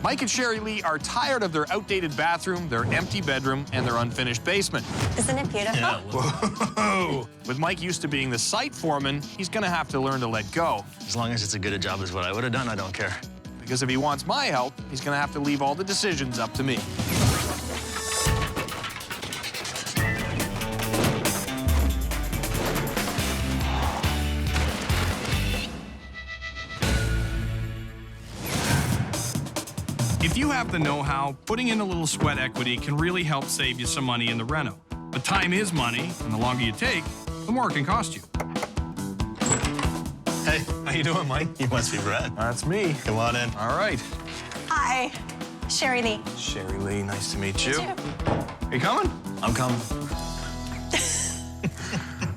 Mike and Sheri-Lee are tired of their outdated bathroom, their empty bedroom, and their unfinished basement. Isn't it beautiful? Yeah, Whoa! With Mike used to being the site foreman, he's gonna have to learn to let go. as long as it's a good a job as what I would have done, I don't care. Because if he wants my help, he's gonna have to leave all the decisions up to me. If you have the know-how, putting in a little sweat equity can really help save you some money in the reno. But time is money, and the longer you take, the more it can cost you. Hey, How you doing, Mike? you must be Brad. That's me. Come on in. All right. Hi, Sheri-Lee. Sheri-Lee, nice to meet you. too. You coming? I'm coming.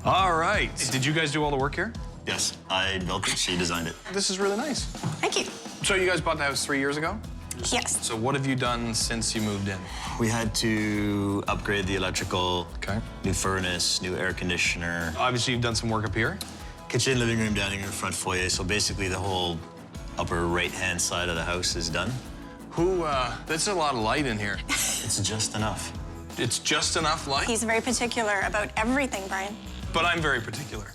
All right. Did you guys do all the work here? Yes, I built it. She designed it. This is really nice. Thank you. So you guys bought the house 3 years ago? Yes. So what have you done since you moved in? We had to upgrade the electrical. Okay. New furnace, new air conditioner. Obviously, you've done some work up here. Kitchen, living room, dining room, front foyer. So basically the whole upper right-hand side of the house is done. That's a lot of light in here. It's just enough. It's just enough light, He's very particular about everything, Bryan. but I'm very particular.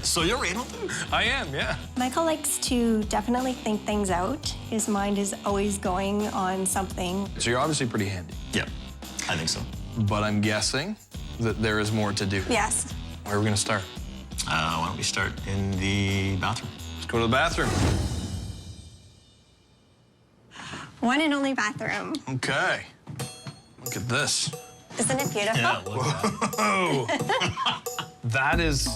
So you're Reno? I am, yeah. Michael likes to definitely think things out. His mind is always going on something. So you're obviously pretty handy, Yeah, I think so. but I'm guessing that there is more to do. Yes. Where are we gonna start? Why don't we start in the bathroom? Let's go to the bathroom. One and only bathroom. Okay. Look at this. Isn't it beautiful? Yeah, look at that. Oh, that is.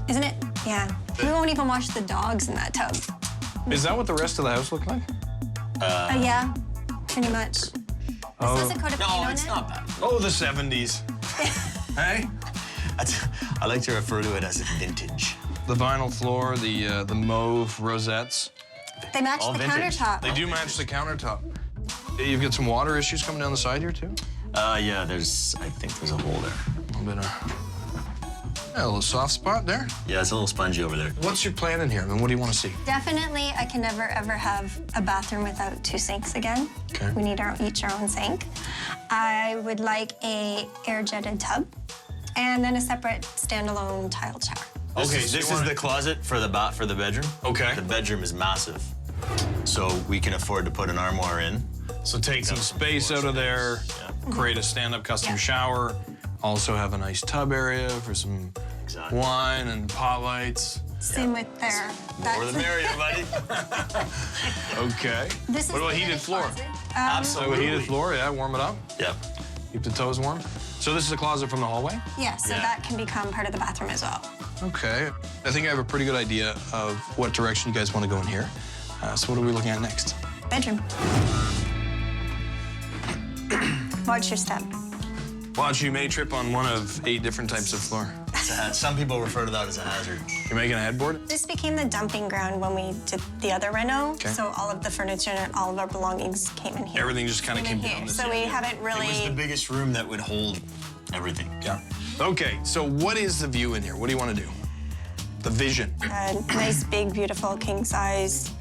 Isn't it? Yeah. We won't even wash the dogs in that tub. Is that what the rest of the house looked like? Yeah, pretty much. This has a coat of paint No, on it's it. not bad. Oh, the 70s. Hey? I like to refer to it as vintage. The vinyl floor, the mauve rosettes. They match All the vintage. countertop. They do match the countertop. You've got some water issues coming down the side here, too? Yeah, I think there's a hole there. A little bit of. Yeah, a little soft spot there. Yeah, it's a little spongy over there. What's your plan in here? I mean, what do you want to see? Definitely, I can never, ever have a bathroom without two sinks again. Okay. We need each our own sink. I would like a air-jetted tub and then a separate standalone tile shower. Okay, This so is you wanna- the closet for the bedroom. Okay. The bedroom is massive, so we can afford to put an armoire in. So take some space out of there, create a stand-up custom Yeah. shower, also have a nice tub area for some Exactly. wine and pot lights. Same with their. More the merrier, buddy. Okay. This is What about the heated floor? closet. So a Absolutely. heated floor, yeah, warm it up. Yep. Keep the toes warm. So this is a closet from the hallway? Yeah, so Yeah. that can become part of the bathroom as well. Okay. I think I have a pretty good idea of what direction you guys want to go in here. So what are we looking at next? Bedroom. Watch your step. Watch, you may trip on one of 8 different types of floor. Some people refer to that as a hazard. You're making a headboard? This became the dumping ground when we did the other reno. Okay. So all of the furniture and all of our belongings came in here. Everything just kind of came in down here. this So we haven't It was the really. biggest room that would hold everything. Yeah. Okay, so what is the view in here? What do you want to do? The vision. A nice, big, beautiful king-size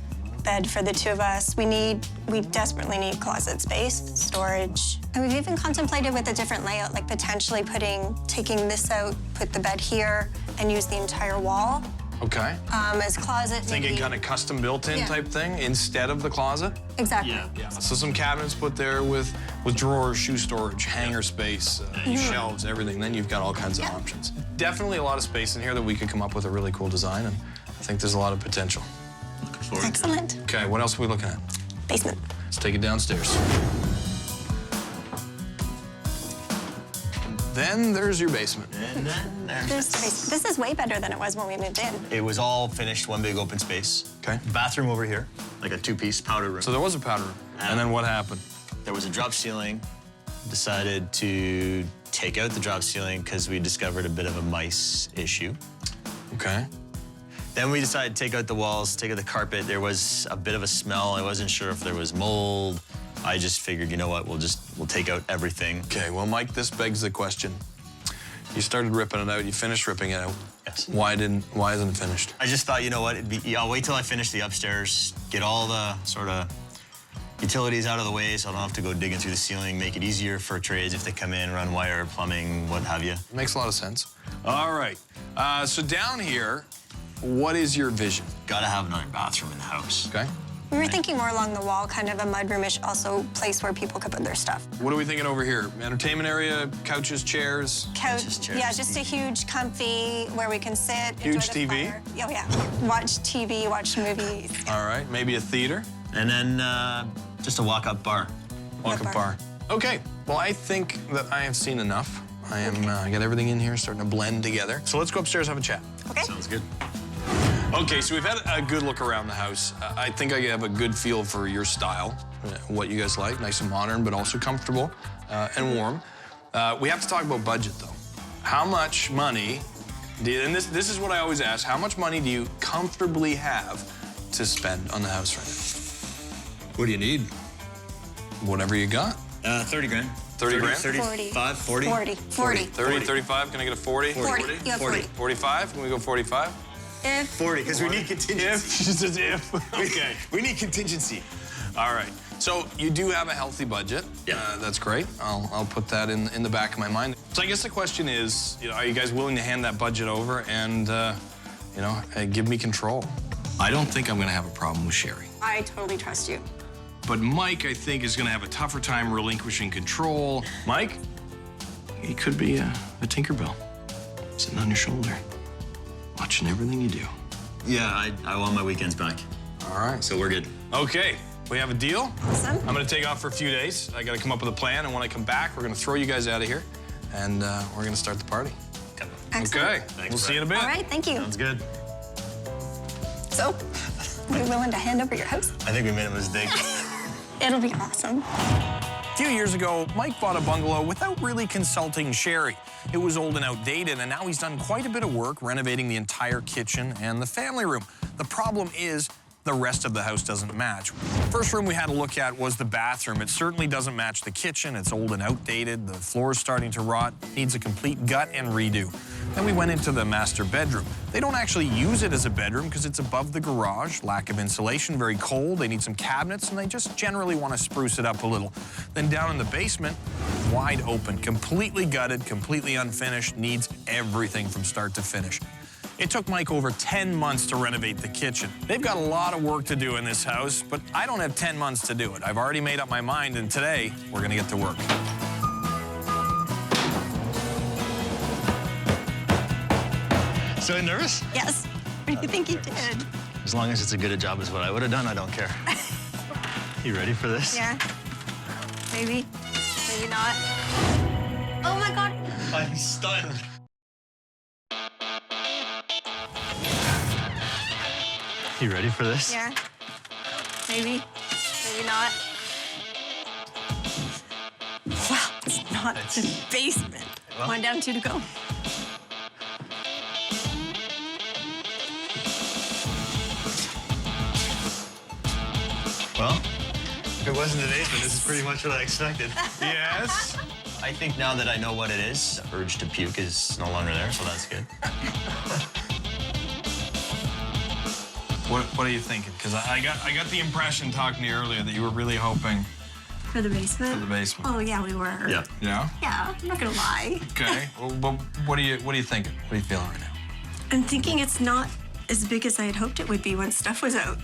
bed for the two of us. We desperately need closet space, storage. And we've even contemplated with a different layout, like potentially taking this out, put the bed here, and use the entire wall Okay. as closet. Thinking maybe. kind of custom built-in Yeah. type thing instead of the closet? Exactly. Yeah. So some cabinets put there with drawers, shoe storage, hanger space, shelves, everything. Then you've got all kinds of Yeah. options. Definitely a lot of space in here that we could come up with a really cool design, and I think there's a lot of potential. Looking forward to it. Excellent. Okay, what else are we looking at? Basement. Let's take it downstairs. Then there's your basement. And then There's there's the basement. This is way better than it was when we moved in. It was all finished, one big open space. Okay. Bathroom over here, like a 2-piece powder room. So there was a powder room. And then what happened? There was a drop ceiling. Decided to take out the drop ceiling because we discovered a bit of a mice issue. Okay. Then we decided to take out the walls, take out the carpet. There was a bit of a smell. I wasn't sure if there was mold. I just figured, you know what, we'll take out everything. Okay, well, Mike, this begs the question. You started ripping it out, you finished ripping it out. Yes. Why isn't it finished? I just thought, you know what, I'll wait till I finish the upstairs, get all the sort of Utilities out of the way, so I don't have to go digging through the ceiling. Make it easier for trades if they come in, run wire, plumbing, what have you. Makes a lot of sense. All right. So down here, what is your vision? Gotta have another bathroom in the house. Okay. We were thinking more along the wall, kind of a mudroomish, also place where people could put their stuff. What are we thinking over here? Entertainment area, couches, chairs? Couches, chairs, yeah, just a huge, comfy, where we can sit, Huge enjoy the TV? fire. Oh, yeah. Watch TV, watch movies. All right, maybe a theater? And then just a walk-up bar. Walk-up bar. Okay, well, I think that I have seen enough. I got everything in here starting to blend together. So let's go upstairs and have a chat. Okay. Sounds good. Okay, so we've had a good look around the house. I think I have a good feel for your style, what you guys like, nice and modern, but also comfortable and warm. We have to talk about budget, though. How much money, and this is what I always ask, how much money do you comfortably have to spend on the house right now? What do you need? Whatever you got. 30 grand. 30 grand? 35, 40? 40. 30, 35, can I get a 40? 40. Yeah, 40. 45, can we go 45? If 40, because we need contingency. If, just if. Okay. We need contingency. All right. So you do have a healthy budget. Yeah. That's great. I'll put that in the back of my mind. So I guess the question is, are you guys willing to hand that budget over and, give me control? I don't think I'm going to have a problem with Sheri. I totally trust you. But Mike, I think, is going to have a tougher time relinquishing control. Mike? He could be a Tinkerbell sitting on your shoulder, watching everything you do. Yeah, I want my weekends back. All right. So we're good. Okay. We have a deal. Awesome. I'm going to take off for a few days. I got to come up with a plan, and when I come back, we're going to throw you guys out of here, and we're going to start the party. Excellent. Okay. Thanks, We'll see you in a bit. All right, thank you. Sounds good. So, are you willing to hand over your house? I think we made a mistake. It'll be awesome. A few years ago, Mike bought a bungalow without really consulting Sheri. It was old and outdated, and now he's done quite a bit of work renovating the entire kitchen and the family room. The problem is the rest of the house doesn't match. First room we had a look at was the bathroom. It certainly doesn't match the kitchen. It's old and outdated. The floor is starting to rot, needs a complete gut and redo. Then we went into the master bedroom. They don't actually use it as a bedroom because it's above the garage, lack of insulation, very cold. They need some cabinets, and they just generally want to spruce it up a little. Then down in the basement, wide open, completely gutted, completely unfinished, needs everything from start to finish. It took Mike over 10 months to renovate the kitchen. They've got a lot of work to do in this house, but I don't have 10 months to do it. I've already made up my mind, and today, we're gonna get to work. So nervous? Yes. What do you think you did? As long as it's as good a job as what I would have done, I don't care. You ready for this? Yeah. Maybe. Maybe not. Oh my God. I'm stunned. You ready for this? Yeah. Maybe. Maybe not. Wow, it's not the basement. Well. 1 down, 2 to go. Well, if it wasn't the basement, this is pretty much what I expected. Yes? I think now that I know what it is, the urge to puke is no longer there, so that's good. What are you thinking? Because I got the impression talking to you earlier that you were really hoping For the basement? for the basement. Oh, yeah, we were. Yeah. Yeah? Yeah, I'm not gonna lie. Okay. Well, what are you thinking? What are you feeling right now? I'm thinking it's not as big as I had hoped it would be when stuff was out.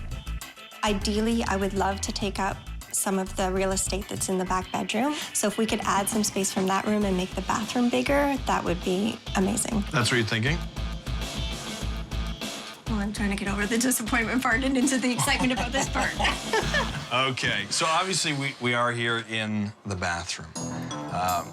Ideally, I would love to take up some of the real estate that's in the back bedroom. So if we could add some space from that room and make the bathroom bigger, that would be amazing. That's what you're thinking? Well, I'm trying to get over the disappointment part and into the excitement about this part. Okay. So obviously we are here in the bathroom.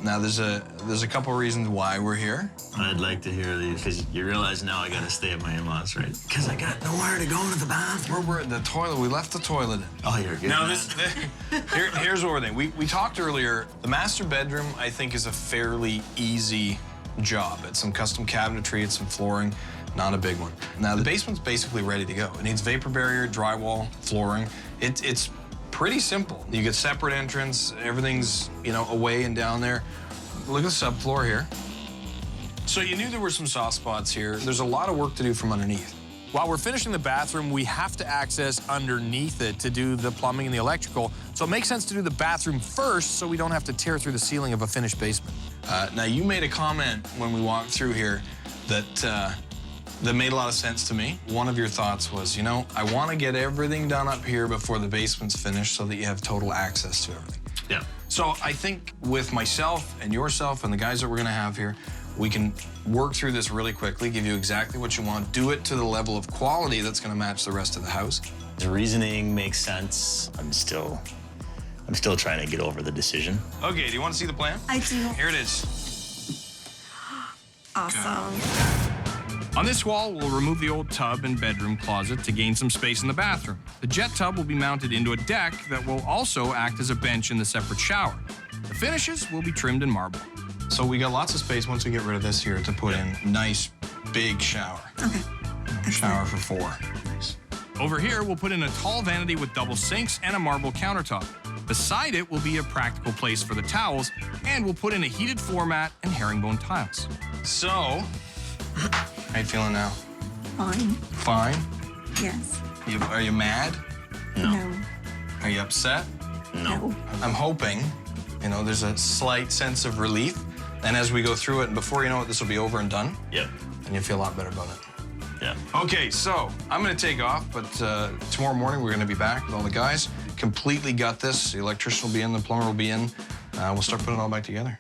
Now there's a couple reasons why we're here. I'd like to hear these, because you realize now I gotta stay at my in-laws, right? Because I got nowhere to go to the bathroom. We're at the toilet. We left the toilet in. Oh, you're good. Now here's what we're thinking. We talked earlier. The master bedroom, I think, is a fairly easy job. It's some custom cabinetry, it's some flooring, not a big one. Now the basement's basically ready to go. It needs vapor barrier, drywall, flooring. It's pretty simple. You get separate entrance. Everything's away and down there. Look at the subfloor here. So you knew there were some soft spots here. There's a lot of work to do from underneath. While we're finishing the bathroom, we have to access underneath it to do the plumbing and the electrical. So it makes sense to do the bathroom first so we don't have to tear through the ceiling of a finished basement. Now, you made a comment when we walked through here that made a lot of sense to me. One of your thoughts was, you know, I want to get everything done up here before the basement's finished so that you have total access to everything. Yeah. So I think with myself and yourself and the guys that we're going to have here, we can work through this really quickly, give you exactly what you want, do it to the level of quality that's going to match the rest of the house. The reasoning makes sense. I'm still trying to get over the decision. Okay, do you want to see the plan? I do. Here it is. Awesome. On this wall, we'll remove the old tub and bedroom closet to gain some space in the bathroom. The jet tub will be mounted into a deck that will also act as a bench in the separate shower. The finishes will be trimmed in marble. So we got lots of space once we get rid of this here to put in a nice big shower. Okay. Shower for 4. Nice. Over here, we'll put in a tall vanity with double sinks and a marble countertop. Beside it will be a practical place for the towels, and we'll put in a heated floor mat and herringbone tiles. So, how you feeling now? Fine. Fine? Yes. Are you mad? No. Are you upset? No. I'm hoping, you know, there's a slight sense of relief. And as we go through it, and before you know it, this will be over and done. Yep. And you'll feel a lot better about it. Yeah. Okay, so I'm gonna take off, but tomorrow morning we're gonna be back with all the guys. Completely gut this. The electrician will be in, the plumber will be in. We'll start putting it all back together.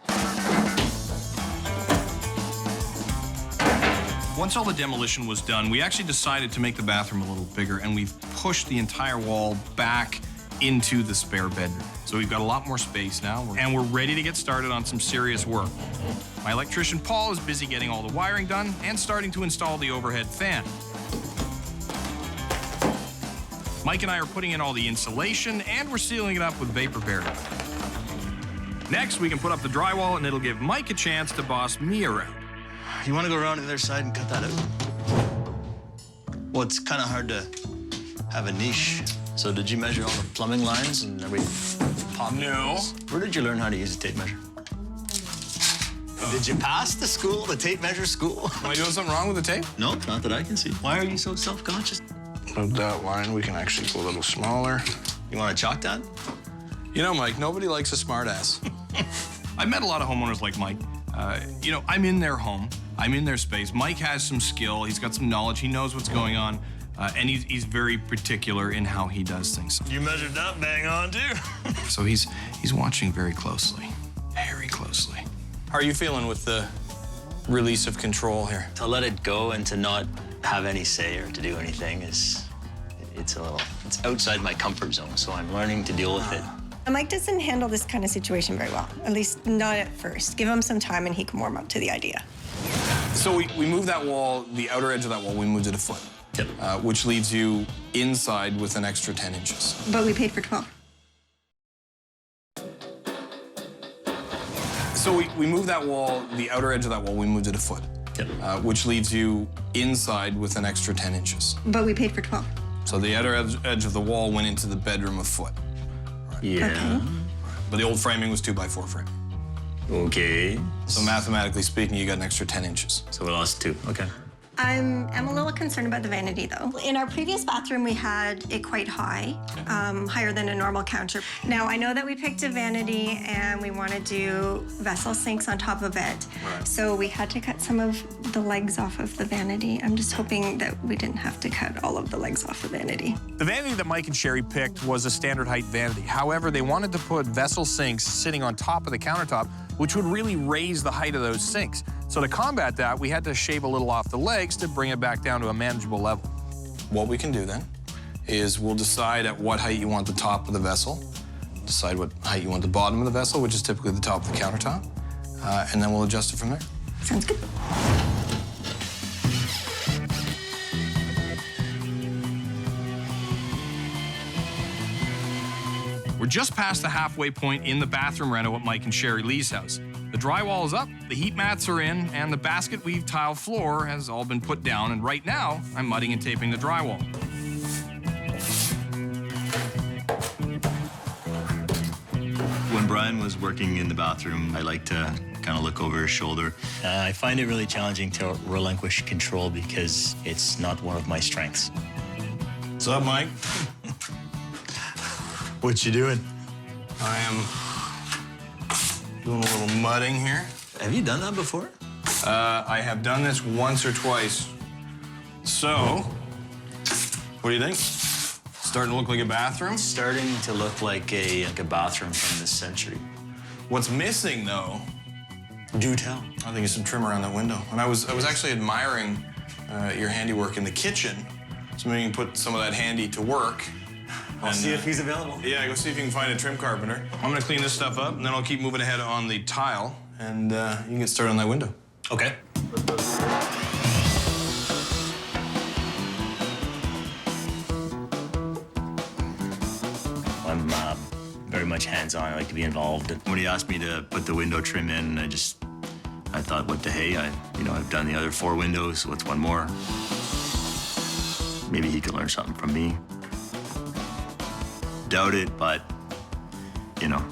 Once all the demolition was done, we actually decided to make the bathroom a little bigger, and we've pushed the entire wall back into the spare bedroom. So we've got a lot more space now, and we're ready to get started on some serious work. My electrician, Paul, is busy getting all the wiring done and starting to install the overhead fan. Mike and I are putting in all the insulation, and we're sealing it up with vapor barrier. Next, we can put up the drywall, and it'll give Mike a chance to boss me around. You want to go around to the other side and cut that out? Well, it's kind of hard to have a niche. So did you measure all the plumbing lines and everything? No. Where did you learn how to use a tape measure? Did you pass the school, the tape measure school? Am I doing something wrong with the tape? No, not that I can see. Why are you so self-conscious? With that line, we can actually go a little smaller. You want to chalk that? You know, Mike, nobody likes a smartass. I've met a lot of homeowners like Mike. You know, I'm in their home. I'm in their space. Mike has some skill. He's got some knowledge. He knows what's going on. And he's very particular in how he does things. You measured that bang on, too. So he's watching very closely. Very closely. How are you feeling with the release of control here? To let it go and to not have any say or to do anything it's outside my comfort zone, so I'm learning to deal with it. Mike doesn't handle this kind of situation very well, at least not at first. Give him some time and he can warm up to the idea. So we moved that wall, the outer edge of that wall, we moved it a foot. Yep. Which leaves you inside with an extra 10 inches. But we paid for 12. So we moved that wall, the outer edge of that wall, we moved it a foot. Yep. Which leaves you inside with an extra 10 inches. But we paid for 12. So the outer edge of the wall went into the bedroom a foot. Yeah. Okay. But the old framing was 2x4 frame. Okay. So mathematically speaking, you got an extra 10 inches. So we lost 2. Okay. I'm a little concerned about the vanity, though. In our previous bathroom, we had it quite high, higher than a normal counter. Now, I know that we picked a vanity, and we want to do vessel sinks on top of it. Right. So we had to cut some of the legs off of the vanity. I'm just hoping that we didn't have to cut all of the legs off the vanity. The vanity that Mike and Sheri picked was a standard height vanity. However, they wanted to put vessel sinks sitting on top of the countertop, which would really raise the height of those sinks. So to combat that, we had to shave a little off the legs to bring it back down to a manageable level. What we can do then is we'll decide at what height you want the top of the vessel, decide what height you want the bottom of the vessel, which is typically the top of the countertop, and then we'll adjust it from there. Sounds good. We're just past the halfway point in the bathroom reno at Mike and Sheri-Lee's house. The drywall is up, the heat mats are in, and the basket weave tile floor has all been put down, and right now, I'm mudding and taping the drywall. When Bryan was working in the bathroom, I like to kind of look over his shoulder. I find it really challenging to relinquish control because it's not one of my strengths. What's up, Mike? What you doing? I am doing a little mudding here. Have you done that before? I have done this once or twice. So, what do you think? Starting to look like a bathroom? Starting to look like a bathroom from this century. What's missing, though, Do tell. I think it's some trim around that window. And I was actually admiring your handiwork in the kitchen. So maybe you can put some of that handy to work. I'll see if he's available. Yeah, go see if you can find a trim carpenter. I'm gonna clean this stuff up, and then I'll keep moving ahead on the tile, and you can get started on that window. Okay. I'm very much hands-on. I like to be involved. When he asked me to put the window trim in, I thought, what the hey? I've done the other 4 windows, so what's one more? Maybe he could learn something from me. Doubt it, but, you know.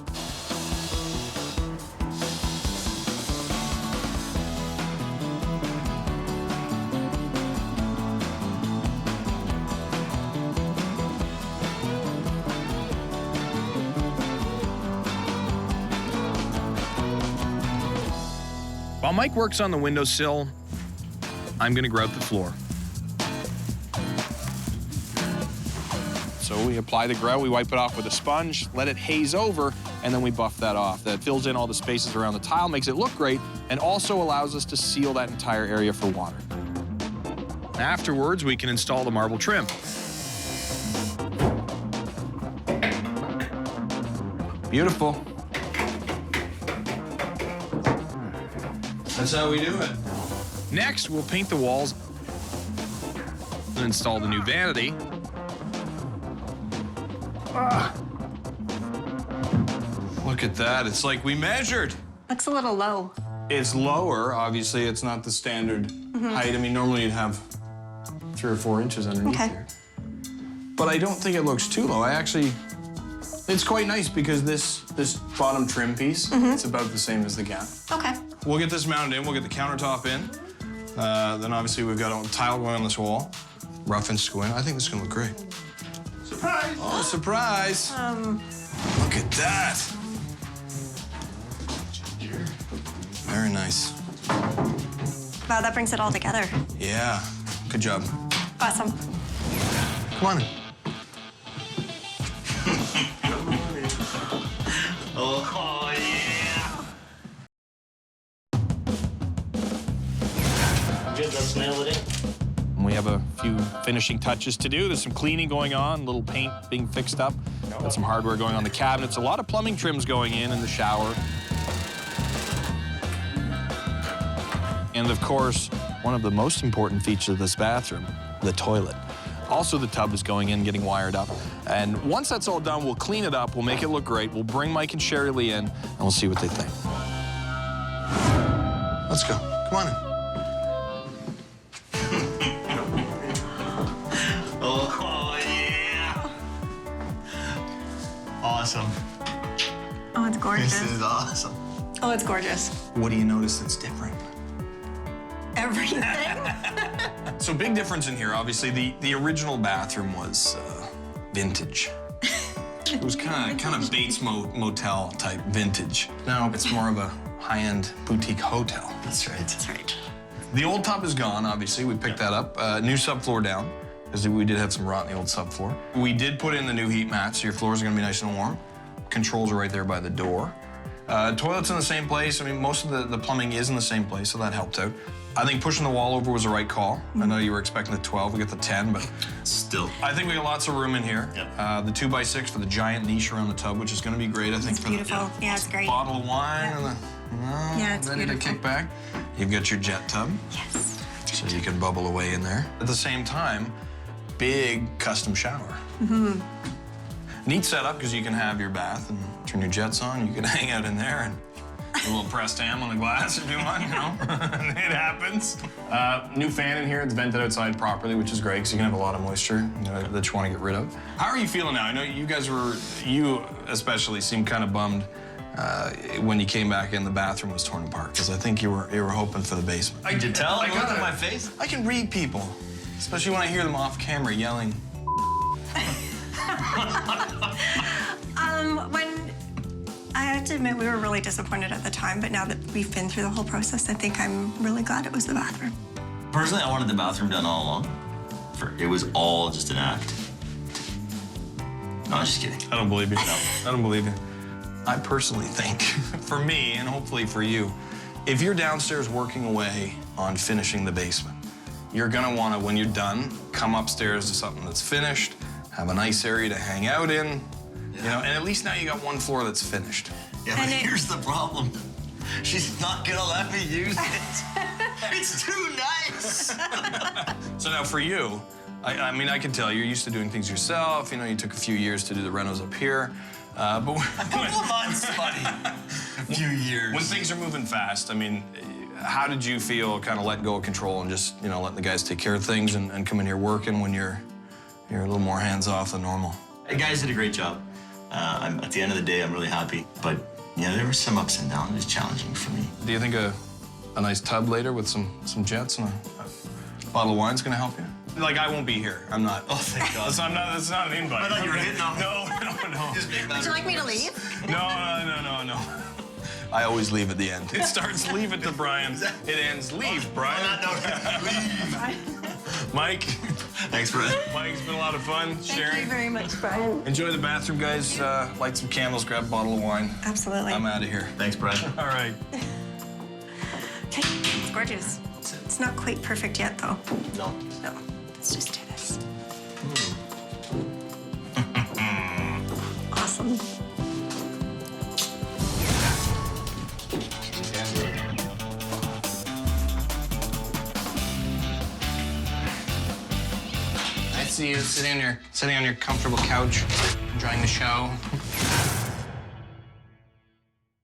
While Mike works on the windowsill, I'm gonna grout the floor. So we apply the grout, we wipe it off with a sponge, let it haze over, and then we buff that off. That fills in all the spaces around the tile, makes it look great, and also allows us to seal that entire area for water. Afterwards, we can install the marble trim. Beautiful. That's how we do it. Next, we'll paint the walls and install the new vanity. Look at that, it's like we measured. Looks a little low. It's lower, obviously, it's not the standard height. I mean, normally you'd have 3 or 4 inches underneath Okay. here. But I don't think it looks too low. It's quite nice because this bottom trim piece, it's about the same as the gap. Okay. We'll get this mounted in, we'll get the countertop in. Then obviously we've got a tile going on this wall, rough inch to go in. I think this is gonna look great. Surprise! Oh, surprise! Look at that. Very nice. Wow, that brings it all together. Yeah, good job. Awesome. Come on in. Oh, yeah. Good, let's nail it in. We have a few finishing touches to do. There's some cleaning going on, little paint being fixed up, got some hardware going on the cabinets, a lot of plumbing trims going in the shower. And of course, one of the most important features of this bathroom, the toilet. Also, the tub is going in, getting wired up. And once that's all done, we'll clean it up, we'll make it look great, we'll bring Mike and Sheri-Lee in, and we'll see what they think. Let's go. Come on in. Oh, yeah. Awesome. Oh, it's gorgeous. This is awesome. Oh, it's gorgeous. What do you notice that's different? Everything. So big difference in here, obviously. The original bathroom was vintage. It was kind of Bates Motel type vintage. Now it's more of a high-end boutique hotel. That's right. That's right. The old tub is gone, obviously. We picked that up. New subfloor down, because we did have some rot in the old subfloor. We did put in the new heat mats, so your floors are gonna be nice and warm. Controls are right there by the door. Toilet's in the same place. I mean, most of the plumbing is in the same place, so that helped out. I think pushing the wall over was the right call. I know you were expecting the 12, we got the 10, but Still. I think we got lots of room in here. Yep. The 2x6 for the giant niche around the tub, which is gonna be great, I think. It's beautiful. Yeah, it's great. Bottle of wine Yeah. and the, Yeah, it's ready beautiful. to kick back. You've got your jet tub, Yes. so you can bubble away in there. At the same time, big custom shower. Neat setup, because you can have your bath and turn your jets on. You can hang out in there and a little pressed ham on the glass if you want, you know. It happens. New fan in here. It's vented outside properly, which is great, because you can have a lot of moisture, you know, that you want to get rid of. How are you feeling now? I know you guys you especially seem kind of bummed when you came back in, the bathroom was torn apart, because I think you were hoping for the basement. Did you tell? I got Look it. at my face. I can read people, especially when I hear them off camera yelling. When I have to admit, we were really disappointed at the time, but now that we've been through the whole process, I think I'm really glad it was the bathroom. Personally, I wanted the bathroom done all along. It was all just an act. No, I'm just kidding. I don't believe you. No, I don't believe you. I personally think, for me, and hopefully for you, if you're downstairs working away on finishing the basement, you're gonna wanna, when you're done, come upstairs to something that's finished, have a nice area to hang out in, you know, and at least now you got one floor that's finished. Yeah, but here's the problem. She's not gonna let me use it. It's too nice. So now for you, I mean, I can tell you're used to doing things yourself. You know, you took a few years to do the renos up here. But A couple of months, buddy. A few years. when things are moving fast, I mean, how did you feel kind of letting go of control and just, you know, letting the guys take care of things and come in here working when you're a little more hands-off than normal? You guys did a great job. At the end of the day, I'm really happy. But yeah, there were some ups and downs. It was challenging for me. Do you think a nice tub later with some jets and a bottle of wine's gonna help you? Like, I won't be here. I'm not. Oh, thank God. That's not an invite. I thought you were hitting on me. No. Just make Would you like me to leave? No. I always leave at the end. It starts leave it to Bryan. It ends leave, Bryan. Leave. Mike. Thanks, Bryan. Mike, it's been a lot of fun. Thank Sherry. you very much, Bryan. Enjoy the bathroom, guys. Light some candles, grab a bottle of wine. Absolutely. I'm out of here. Thanks, Bryan. All right. Okay, it's gorgeous. It's not quite perfect yet, though. No. No, let's just do this. Awesome. I see you sitting on your comfortable couch, enjoying the show.